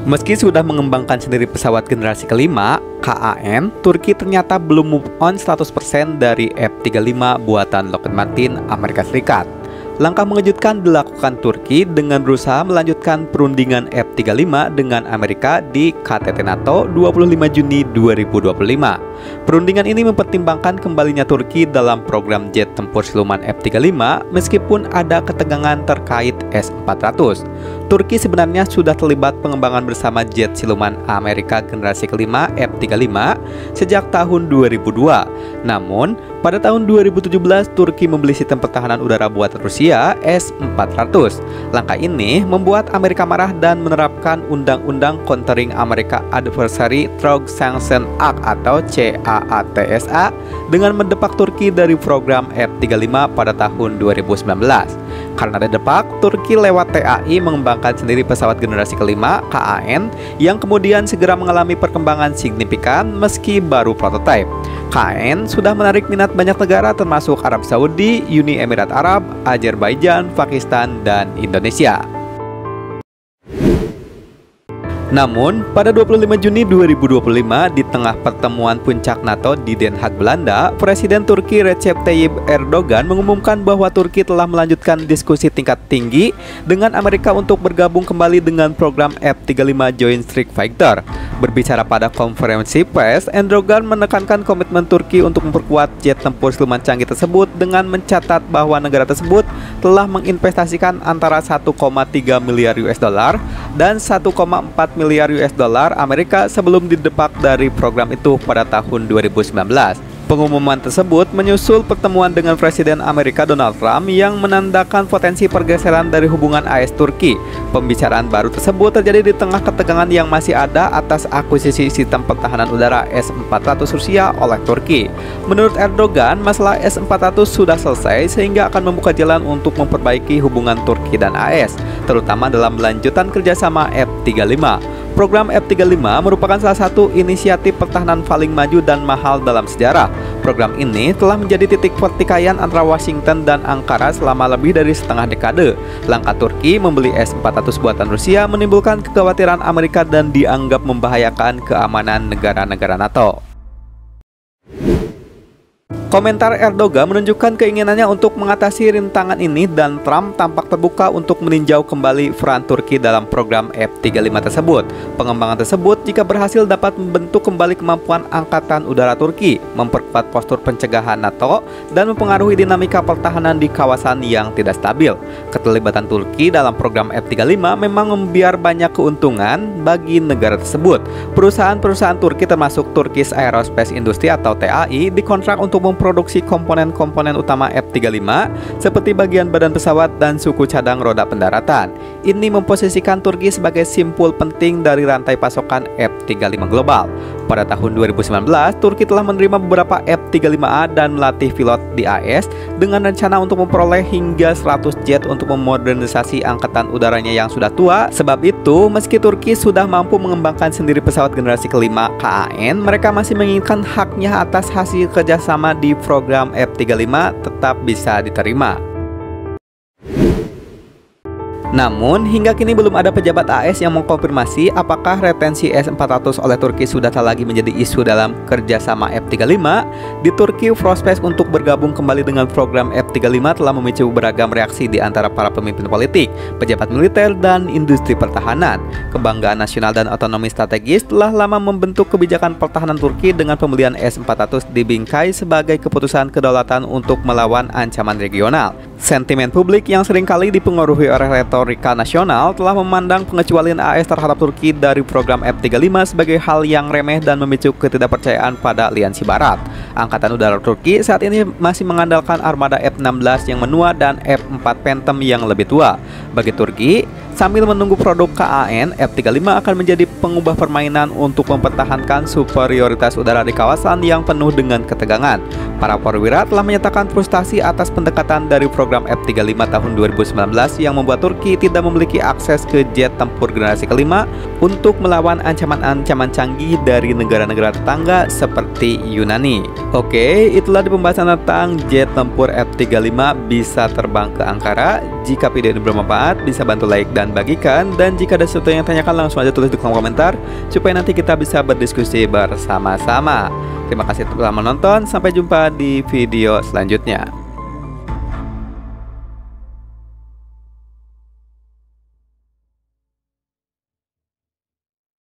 Meski sudah mengembangkan sendiri pesawat generasi kelima, KAN, Turki ternyata belum move on 100% dari F-35 buatan Lockheed Martin, Amerika Serikat. Langkah mengejutkan dilakukan Turki dengan berusaha melanjutkan perundingan F-35 dengan Amerika di KTT NATO 25 Juni 2025. Perundingan ini mempertimbangkan kembalinya Turki dalam program jet tempur siluman F-35 meskipun ada ketegangan terkait S-400. Turki sebenarnya sudah terlibat pengembangan bersama jet siluman Amerika generasi kelima F-35 sejak tahun 2002. Namun, pada tahun 2017 Turki membeli sistem pertahanan udara buatan Rusia S-400. Langkah ini membuat Amerika marah dan menerapkan Undang-Undang Countering America Adversary Through Sanction Act atau CAATSA dengan mendepak Turki dari program F-35 pada tahun 2019. Karena didepak, Turki lewat TAI mengembangkan sendiri pesawat generasi kelima KAN yang kemudian segera mengalami perkembangan signifikan meski baru prototipe. KAN sudah menarik minat banyak negara termasuk Arab Saudi, Uni Emirat Arab, Azerbaijan, Pakistan, dan Indonesia. Namun, pada 25 Juni 2025 di tengah pertemuan puncak NATO di Den Haag, Belanda, Presiden Turki Recep Tayyip Erdogan mengumumkan bahwa Turki telah melanjutkan diskusi tingkat tinggi dengan Amerika untuk bergabung kembali dengan program F-35 Joint Strike Fighter. Berbicara pada konferensi pers, Erdogan menekankan komitmen Turki untuk memperkuat jet tempur siluman canggih tersebut dengan mencatat bahwa negara tersebut telah menginvestasikan antara 1,3 miliar US dollar dan 1,4 miliar US dollar Amerika sebelum didepak dari program itu pada tahun 2019. Pengumuman tersebut menyusul pertemuan dengan Presiden Amerika Donald Trump yang menandakan potensi pergeseran dari hubungan AS-Turki. Pembicaraan baru tersebut terjadi di tengah ketegangan yang masih ada atas akuisisi sistem pertahanan udara S-400 Rusia oleh Turki. Menurut Erdogan, masalah S-400 sudah selesai sehingga akan membuka jalan untuk memperbaiki hubungan Turki dan AS, terutama dalam melanjutan kerjasama F-35. Program F-35 merupakan salah satu inisiatif pertahanan paling maju dan mahal dalam sejarah. Program ini telah menjadi titik pertikaian antara Washington dan Ankara selama lebih dari setengah dekade. Langkah Turki membeli S-400 buatan Rusia menimbulkan kekhawatiran Amerika dan dianggap membahayakan keamanan negara-negara NATO. Komentar Erdogan menunjukkan keinginannya untuk mengatasi rintangan ini dan Trump tampak terbuka untuk meninjau kembali peran Turki dalam program F-35 tersebut. Pengembangan tersebut jika berhasil dapat membentuk kembali kemampuan Angkatan Udara Turki, memperkuat postur pencegahan NATO, dan mempengaruhi dinamika pertahanan di kawasan yang tidak stabil. Keterlibatan Turki dalam program F-35 memang membiar banyak keuntungan bagi negara tersebut. Perusahaan-perusahaan Turki termasuk Turkish Aerospace Industry atau TAI dikontrak untuk memproduksi komponen-komponen utama F-35 seperti bagian badan pesawat dan suku cadang roda pendaratan. Ini memposisikan Turki sebagai simpul penting dari rantai pasokan F-35 global. Pada tahun 2019, Turki telah menerima beberapa F-35A dan melatih pilot di AS dengan rencana untuk memperoleh hingga 100 jet untuk memodernisasi angkatan udaranya yang sudah tua. Sebab itu, meski Turki sudah mampu mengembangkan sendiri pesawat generasi kelima KAN, mereka masih menginginkan haknya atas hasil kerjasama di program F-35 tetap bisa diterima. Namun, hingga kini belum ada pejabat AS yang mengkonfirmasi apakah retensi S-400 oleh Turki sudah tak lagi menjadi isu dalam kerjasama F-35. Di Turki, prospek untuk bergabung kembali dengan program F-35 telah memicu beragam reaksi di antara para pemimpin politik, pejabat militer, dan industri pertahanan. Kebanggaan nasional dan otonomi strategis telah lama membentuk kebijakan pertahanan Turki dengan pembelian S-400 dibingkai sebagai keputusan kedaulatan untuk melawan ancaman regional. Sentimen publik yang seringkali dipengaruhi oleh retorika nasional telah memandang pengecualian AS terhadap Turki dari program F-35 sebagai hal yang remeh dan memicu ketidakpercayaan pada aliansi Barat. Angkatan Udara Turki saat ini masih mengandalkan armada F-16 yang menua dan F-4 Phantom yang lebih tua. Bagi Turki, sambil menunggu produk KAN, F-35 akan menjadi pengubah permainan untuk mempertahankan superioritas udara di kawasan yang penuh dengan ketegangan. Para perwira telah menyatakan frustasi atas pendekatan dari program F-35 tahun 2019 yang membuat Turki tidak memiliki akses ke jet tempur generasi kelima untuk melawan ancaman-ancaman canggih dari negara-negara tetangga seperti Yunani. Oke, itulah di pembahasan tentang jet tempur F-35 bisa terbang ke Ankara. Jika video ini bermanfaat, bisa bantu like dan silahkan bagikan. Dan jika ada sesuatu yang tanyakan, langsung aja tulis di kolom komentar supaya nanti kita bisa berdiskusi bersama-sama. Terima kasih telah menonton, sampai jumpa di video selanjutnya.